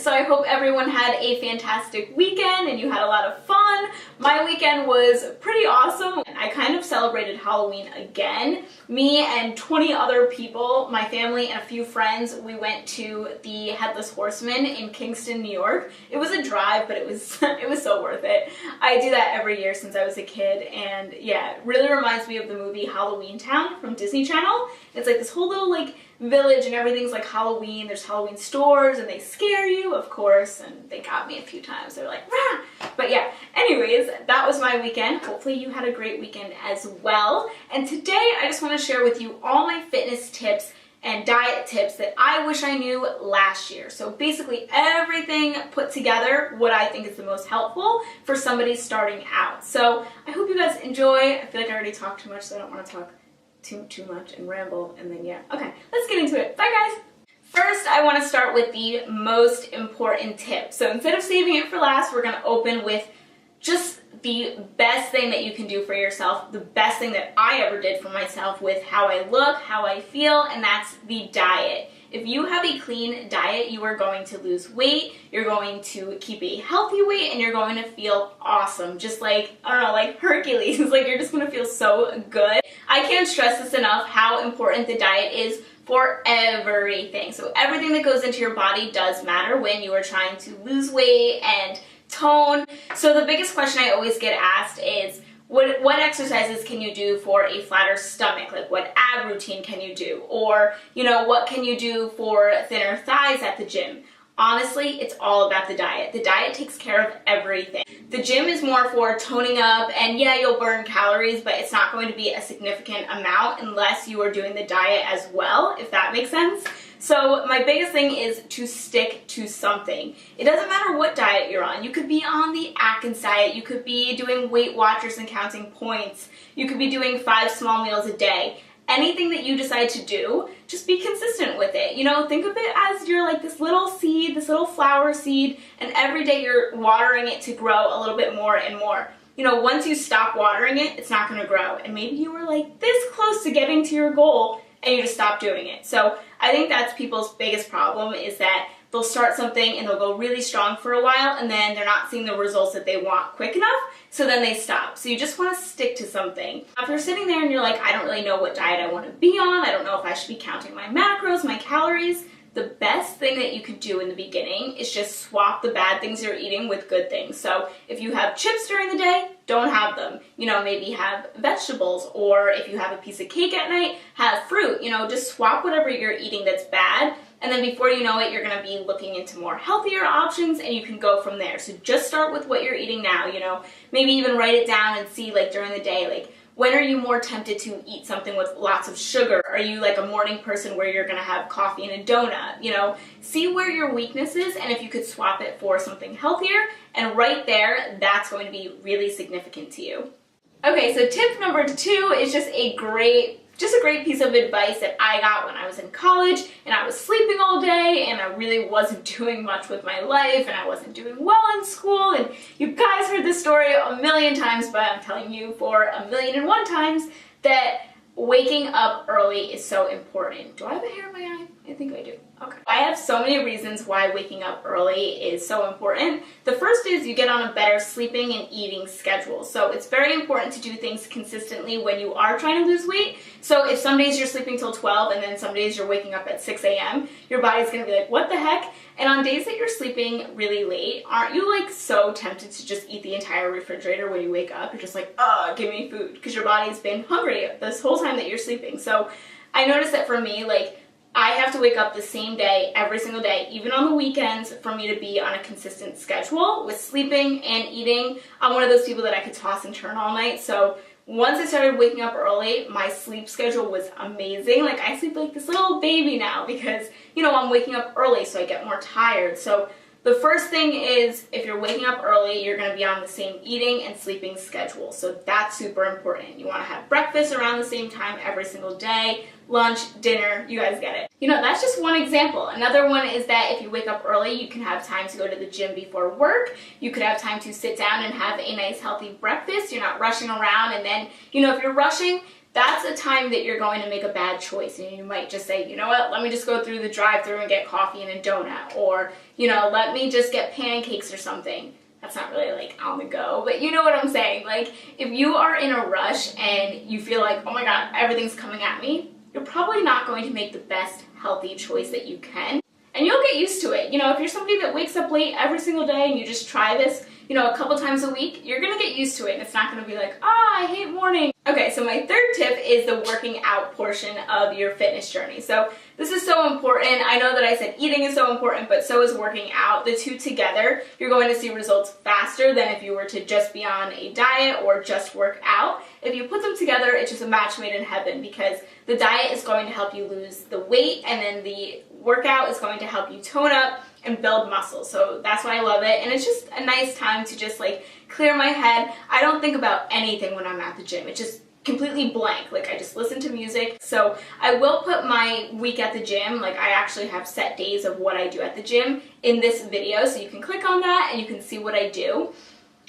So I hope everyone had a fantastic weekend and you had a lot of fun. My weekend was pretty awesome. I kind of celebrated Halloween again. Me and 20 other people, my family and a few friends, we went to the Headless Horseman in Kingston, New York. It was a drive, but it was so worth it. I do that every year since I was a kid, and yeah, it really reminds me of the movie Halloween Town from Disney Channel. It's like this whole little like village and everything's like Halloween. There's Halloween stores and they scare you, of course, and they got me a few times. They're like, rah! But yeah, anyways, that was my weekend. Hopefully you had a great weekend as well. And today I just want to share with you all my fitness tips and diet tips that I wish I knew last year. So basically everything put together, what I think is the most helpful for somebody starting out. So I hope you guys enjoy. I feel like I already talked too much, so I don't want to talk too much and ramble, and then yeah. Okay, let's get into it. Bye guys! First, I want to start with the most important tip. So instead of saving it for last, we're going to open with just the best thing that you can do for yourself, the best thing that I ever did for myself with how I look, how I feel, and that's the diet. If you have a clean diet, you are going to lose weight, you're going to keep a healthy weight, and you're going to feel awesome. Just like, I don't know, like Hercules. Like you're just going to feel so good. I can't stress this enough how important the diet is for everything. So everything that goes into your body does matter when you are trying to lose weight and tone. So the biggest question I always get asked is, what exercises can you do for a flatter stomach? Like what ab routine can you do? Or, you know, what can you do for thinner thighs at the gym? Honestly, it's all about the diet. The diet takes care of everything. The gym is more for toning up, and yeah, you'll burn calories, but it's not going to be a significant amount unless you are doing the diet as well, if that makes sense. So my biggest thing is to stick to something. It doesn't matter what diet you're on. You could be on the Atkins diet, you could be doing Weight Watchers and counting points, you could be doing 5 small meals a day. Anything that you decide to do, just be consistent with it. You know, think of it as you're like this little seed, this little flower seed, and every day you're watering it to grow a little bit more and more. You know, once you stop watering it, it's not going to grow. And maybe you were like this close to getting to your goal and you just stop doing it. So I think that's people's biggest problem, is that they'll start something and they'll go really strong for a while and then they're not seeing the results that they want quick enough, so then they stop. So you just want to stick to something. If you're sitting there and you're like, I don't really know what diet I want to be on, I don't know if I should be counting my macros, my calories, the best thing that you could do in the beginning is just swap the bad things you're eating with good things. So if you have chips during the day, don't have them. You know, maybe have vegetables, or if you have a piece of cake at night, have fruit. You know, just swap whatever you're eating that's bad, and then before you know it, you're going to be looking into more healthier options, and you can go from there. So just start with what you're eating now, you know, maybe even write it down and see, like, during the day, like, when are you more tempted to eat something with lots of sugar? Are you like a morning person where you're gonna have coffee and a donut? You know, see where your weakness is, and if you could swap it for something healthier, and right there, that's going to be really significant to you. Okay, so tip number 2 is just a great piece of advice that I got when I was in college and I was sleeping all day and I really wasn't doing much with my life and I wasn't doing well in school, and you guys heard this story a million times, but I'm telling you for 1,000,001 times that waking up early is so important. Do I have a hair in my eye? I think I do. Okay. I have so many reasons why waking up early is so important. The first is you get on a better sleeping and eating schedule. So it's very important to do things consistently when you are trying to lose weight. So if some days you're sleeping till 12 and then some days you're waking up at 6 a.m., your body's going to be like, what the heck? And on days that you're sleeping really late, aren't you like so tempted to just eat the entire refrigerator when you wake up? You're just like, give me food, because your body's been hungry this whole time that you're sleeping. So I noticed that for me, like, I have to wake up the same day every single day, even on the weekends, for me to be on a consistent schedule with sleeping and eating. I'm one of those people that I could toss and turn all night. So once I started waking up early, my sleep schedule was amazing. Like, I sleep like this little baby now because, you know, I'm waking up early, so I get more tired. So the first thing is, if you're waking up early, you're going to be on the same eating and sleeping schedule. So that's super important. You want to have breakfast around the same time every single day, lunch, dinner, you guys get it. You know, that's just one example. Another one is that if you wake up early, you can have time to go to the gym before work. You could have time to sit down and have a nice healthy breakfast. You're not rushing around, and then, you know, if you're rushing, that's a time that you're going to make a bad choice, and you might just say, you know what, let me just go through the drive-thru and get coffee and a donut, or, you know, let me just get pancakes or something. That's not really like on the go, but you know what I'm saying. Like, if you are in a rush and you feel like, oh my god, everything's coming at me, you're probably not going to make the best healthy choice that you can. And you'll get used to it. You know, if you're somebody that wakes up late every single day and you just try this, you know, a couple times a week, you're gonna get used to it, and it's not gonna be like, I hate morning. Okay, so my third tip is the working out portion of your fitness journey. So this is so important. I know that I said eating is so important, but so is working out. The two together, you're going to see results faster than if you were to just be on a diet or just work out. If you put them together, it's just a match made in heaven, because the diet is going to help you lose the weight, and then the workout is going to help you tone up and build muscle. So that's why I love it, and it's just a nice time to just like clear my head. I don't think about anything when I'm at the gym. It's just completely blank. Like, I just listen to music. So I will put my week at the gym, like I actually have set days of what I do at the gym in this video, so you can click on that and you can see what I do.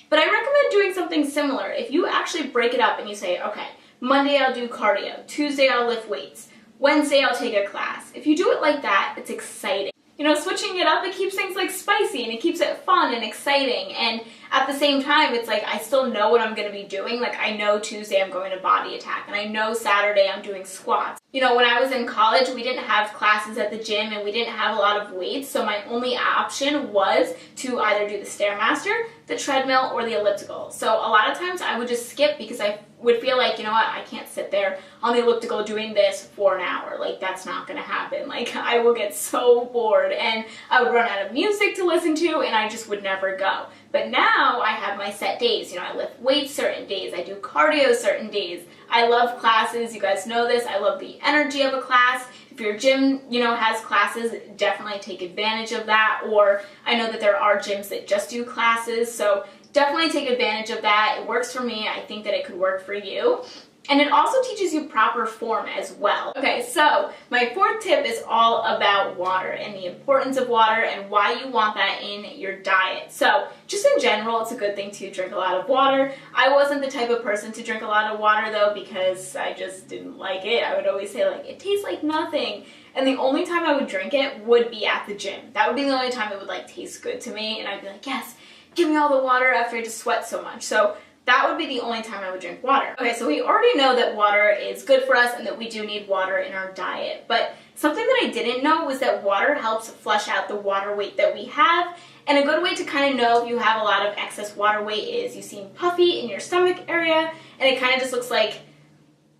But I recommend doing something similar. If you actually break it up and you say, okay, Monday I'll do cardio, Tuesday I'll lift weights, Wednesday I'll take a class. If you do it like that, it's exciting. You know, switching it up, it keeps things like spicy, and it keeps it fun and exciting, and at the same time, it's like I still know what I'm going to be doing. Like, I know Tuesday I'm going to body attack, and I know Saturday I'm doing squats. You know, when I was in college, we didn't have classes at the gym, and we didn't have a lot of weights, so my only option was to either do the Stairmaster, the treadmill, or the elliptical. So a lot of times I would just skip, because I would feel like, you know what, I can't sit there on the elliptical doing this for an hour. Like, that's not going to happen. Like, I will get so bored, and I would run out of music to listen to, and I just would never go. But now I have my set days. You know, I lift weights certain days, I do cardio certain days. I love classes, you guys know this. I love the energy of a class. If your gym, you know, has classes, definitely take advantage of that. Or I know that there are gyms that just do classes, so definitely take advantage of that. It works for me. I think that it could work for you. And it also teaches you proper form as well. Okay, so my fourth tip is all about water and the importance of water and why you want that in your diet. So just in general, it's a good thing to drink a lot of water. I wasn't the type of person to drink a lot of water though, because I just didn't like it. I would always say, like, it tastes like nothing. And the only time I would drink it would be at the gym. That would be the only time it would like taste good to me, and I'd be like, yes, give me all the water after I just sweat so much. So that would be the only time I would drink water. Okay, so we already know that water is good for us and that we do need water in our diet. But something that I didn't know was that water helps flush out the water weight that we have. And a good way to kind of know if you have a lot of excess water weight is you seem puffy in your stomach area, and it kind of just looks like,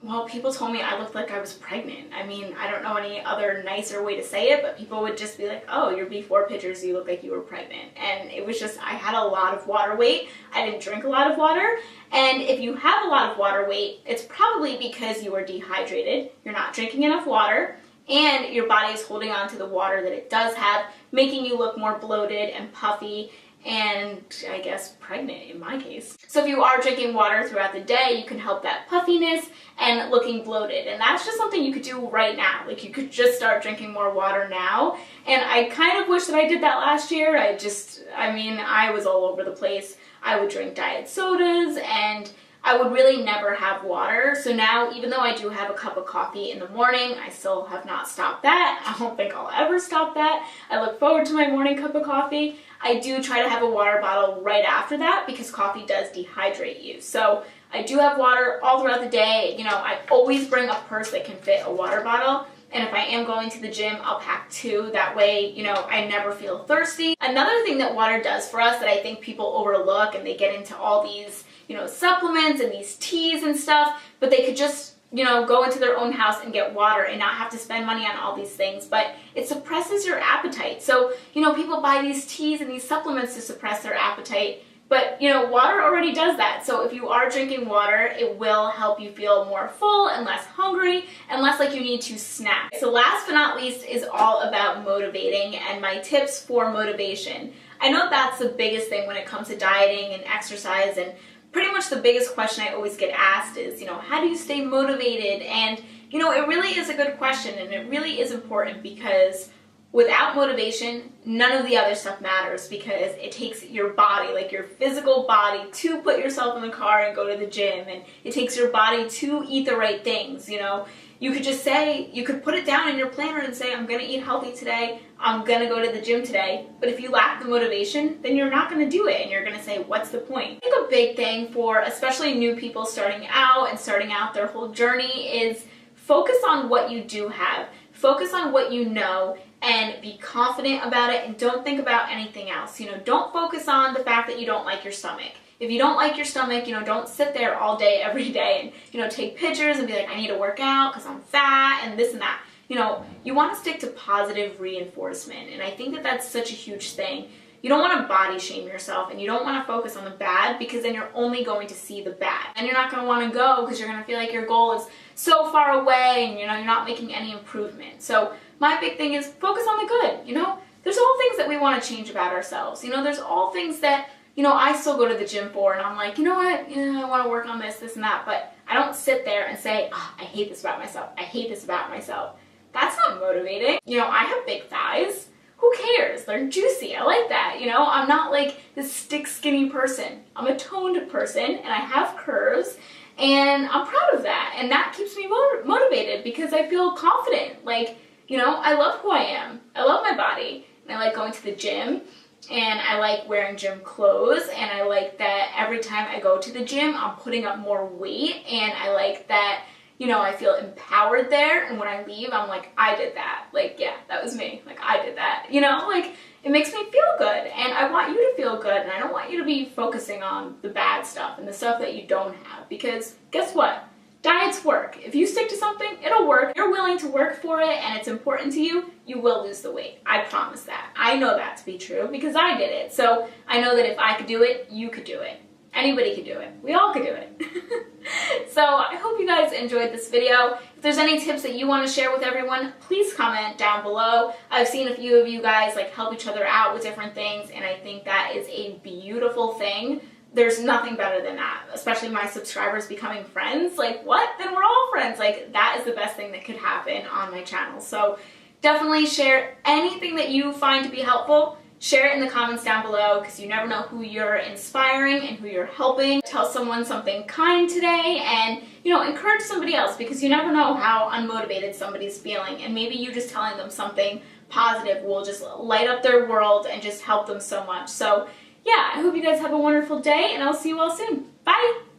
well, people told me I looked like I was pregnant. I mean, I don't know any other nicer way to say it, but people would just be like, oh, your before pictures, you look like you were pregnant. And it was just, I had a lot of water weight. I didn't drink a lot of water. And if you have a lot of water weight, it's probably because you are dehydrated, you're not drinking enough water, and your body is holding on to the water that it does have, making you look more bloated and puffy, and I guess pregnant in my case. So if you are drinking water throughout the day, you can help that puffiness and looking bloated. And that's just something you could do right now. Like, you could just start drinking more water now. And I kind of wish that I did that last year. I mean, I was all over the place. I would drink diet sodas, and I would really never have water. So now, even though I do have a cup of coffee in the morning, I still have not stopped that. I don't think I'll ever stop that. I look forward to my morning cup of coffee. I do try to have a water bottle right after that, because coffee does dehydrate you. So I do have water all throughout the day. You know, I always bring a purse that can fit a water bottle. And if I am going to the gym, I'll pack 2. That way, you know, I never feel thirsty. Another thing that water does for us that I think people overlook, and they get into all these, you know, supplements and these teas and stuff, but they could just, you know, go into their own house and get water and not have to spend money on all these things, but it suppresses your appetite. So, you know, people buy these teas and these supplements to suppress their appetite, but, you know, water already does that. So if you are drinking water, it will help you feel more full and less hungry and less like you need to snack. So last but not least is all about motivating and my tips for motivation. I know that's the biggest thing when it comes to dieting and exercise, and pretty much the biggest question I always get asked is, you know, how do you stay motivated? And, you know, it really is a good question, and it really is important, because Without motivation, none of the other stuff matters because it takes your body, like your physical body, to put yourself in the car and go to the gym, and it takes your body to eat the right things, you know. You could just say, you could put it down in your planner and say, I'm going to eat healthy today, I'm going to go to the gym today. But if you lack the motivation, then you're not going to do it, and you're going to say, what's the point? I think a big thing for especially new people starting out their whole journey is focus on what you do have. Focus on what you know and be confident about it, and don't think about anything else. You know, don't focus on the fact that you don't like your stomach. If you don't like your stomach, you know, don't sit there all day, every day, and, you know, take pictures and be like, I need to work out because I'm fat and this and that. You know, you want to stick to positive reinforcement, and I think that that's such a huge thing. You don't want to body shame yourself, and you don't want to focus on the bad, because then you're only going to see the bad. And you're not going to want to go because you're going to feel like your goal is so far away and, you know, you're not making any improvement. So my big thing is focus on the good. You know, there's all things that we want to change about ourselves. You know, there's all things that, you know, I still go to the gym for, and I'm like, you know what, I want to work on this, this, and that, but I don't sit there and say, oh, I hate this about myself. I hate this about myself. That's not motivating. You know, I have big thighs. Who cares? They're juicy. I like that. You know, I'm not like this stick skinny person. I'm a toned person, and I have curves, and I'm proud of that. And that keeps me motivated because I feel confident. Like, you know, I love who I am. I love my body, and I like going to the gym, and I like wearing gym clothes, and I like that every time I go to the gym, I'm putting up more weight, and I like that, you know, I feel empowered there, and when I leave, I'm like, I did that. Like, yeah, that was me. Like, I did that. You know, like, it makes me feel good, and I want you to feel good, and I don't want you to be focusing on the bad stuff and the stuff that you don't have, because guess what? Diets work. If you stick to something, it'll work. If you're willing to work for it and it's important to you, you will lose the weight. I promise that. I know that to be true because I did it. So I know that if I could do it, you could do it. Anybody could do it. We all could do it. So I hope you guys enjoyed this video. If there's any tips that you want to share with everyone, please comment down below. I've seen a few of you guys like help each other out with different things, and I think that is a beautiful thing. There's nothing better than that, especially my subscribers becoming friends. Like, what? Then we're all friends. Like, that is the best thing that could happen on my channel. So definitely share anything that you find to be helpful. Share it in the comments down below, because you never know who you're inspiring and who you're helping. Tell someone something kind today, and, you know, encourage somebody else, because you never know how unmotivated somebody's feeling, and maybe you just telling them something positive will just light up their world and just help them so much. So yeah, I hope you guys have a wonderful day, and I'll see you all soon. Bye!